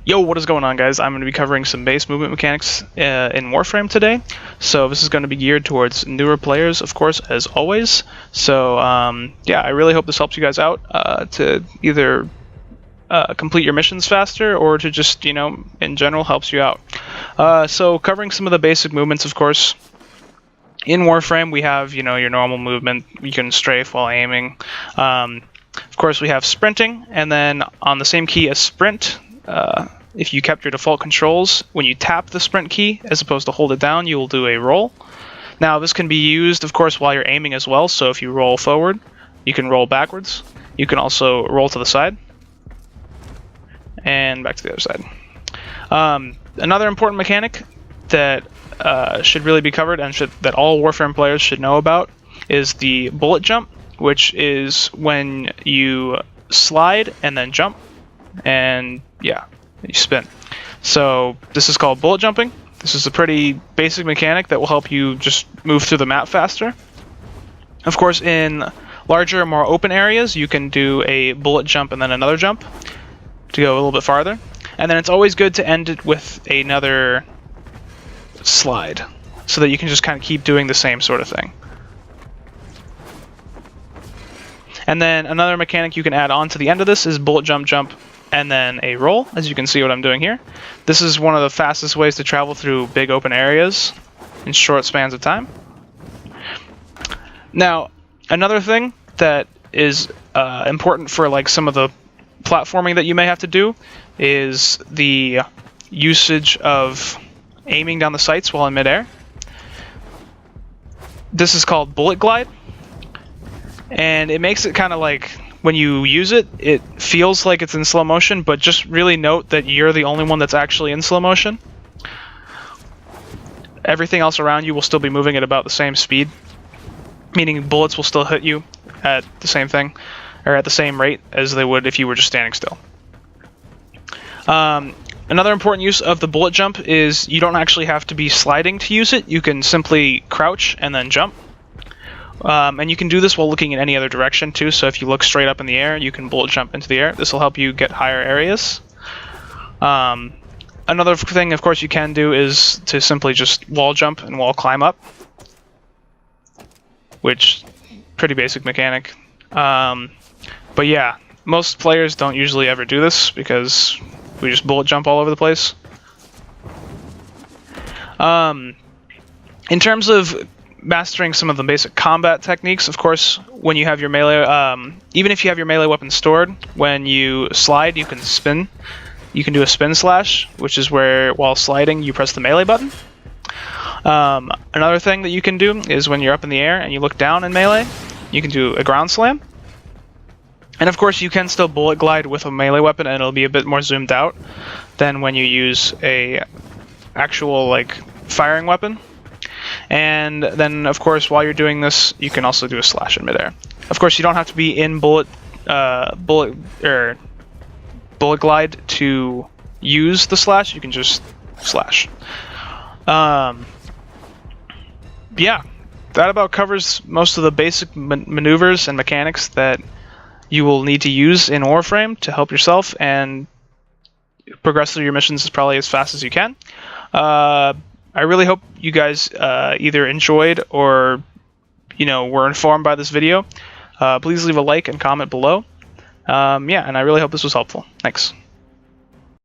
Yo, what is going on, guys? I'm going to be covering some base movement mechanics in Warframe today. So this is going to be geared towards newer players, of course, as always. So yeah, I really hope this helps you guys out to either complete your missions faster or to just, in general helps you out. So covering some of the basic movements, of course. In Warframe, we have, your normal movement. You can strafe while aiming. Of course, we have sprinting, and then on the same key as sprint, if you kept your default controls, when you tap the sprint key, as opposed to hold it down, you will do a roll. Now, this can be used, of course, while you're aiming as well, so if you roll forward, you can roll backwards. You can also roll to the side, and back to the other side. Another important mechanic that should really be covered, and that all Warframe players should know about, is the bullet jump, which is when you slide and then jump, and yeah, you spin. So this is called bullet jumping. This is a pretty basic mechanic that will help you just move through the map faster. Of course, in larger, more open areas, you can do a bullet jump and then another jump to go a little bit farther. And then it's always good to end it with another slide, so that you can just kind of keep doing the same sort of thing. And then another mechanic you can add on to the end of this is bullet jump, jump, and then a roll, as you can see what I'm doing here. This is one of the fastest ways to travel through big open areas in short spans of time. Now, another thing that is important for like some of the platforming that you may have to do is the usage of aiming down the sights while in midair. This is called bullet glide, and it makes it kind of like, when you use it, it feels like it's in slow motion, but just really note that you're the only one that's actually in slow motion. Everything else around you will still be moving at about the same speed, meaning bullets will still hit you at the same thing, or at the same rate as they would if you were just standing still. Another important use of the bullet jump is you don't actually have to be sliding to use it. You can simply crouch and then jump. And you can do this while looking in any other direction too, so if you look straight up in the air, you can bullet jump into the air. This will help you get higher areas. Another thing, of course, you can do is to simply just wall jump and wall climb up, which, pretty basic mechanic. But yeah, most players don't usually ever do this because we just bullet jump all over the place. In terms of mastering some of the basic combat techniques, of course, when you have your melee, even if you have your melee weapon stored, when you slide, you can spin. You can do a spin slash, which is where, while sliding, you press the melee button. Another thing that you can do is when you're up in the air and you look down in melee, you can do a ground slam. And of course, you can still bullet glide with a melee weapon, and it'll be a bit more zoomed out than when you use a actual like firing weapon. And then, of course, while you're doing this, you can also do a slash in midair. Of course, you don't have to be in bullet glide to use the slash. You can just slash. Yeah, that about covers most of the basic maneuvers and mechanics that you will need to use in Warframe to help yourself and progress through your missions as probably as fast as you can. I really hope you guys either enjoyed or, were informed by this video. Please leave a like and comment below. Yeah, and I really hope this was helpful. Thanks.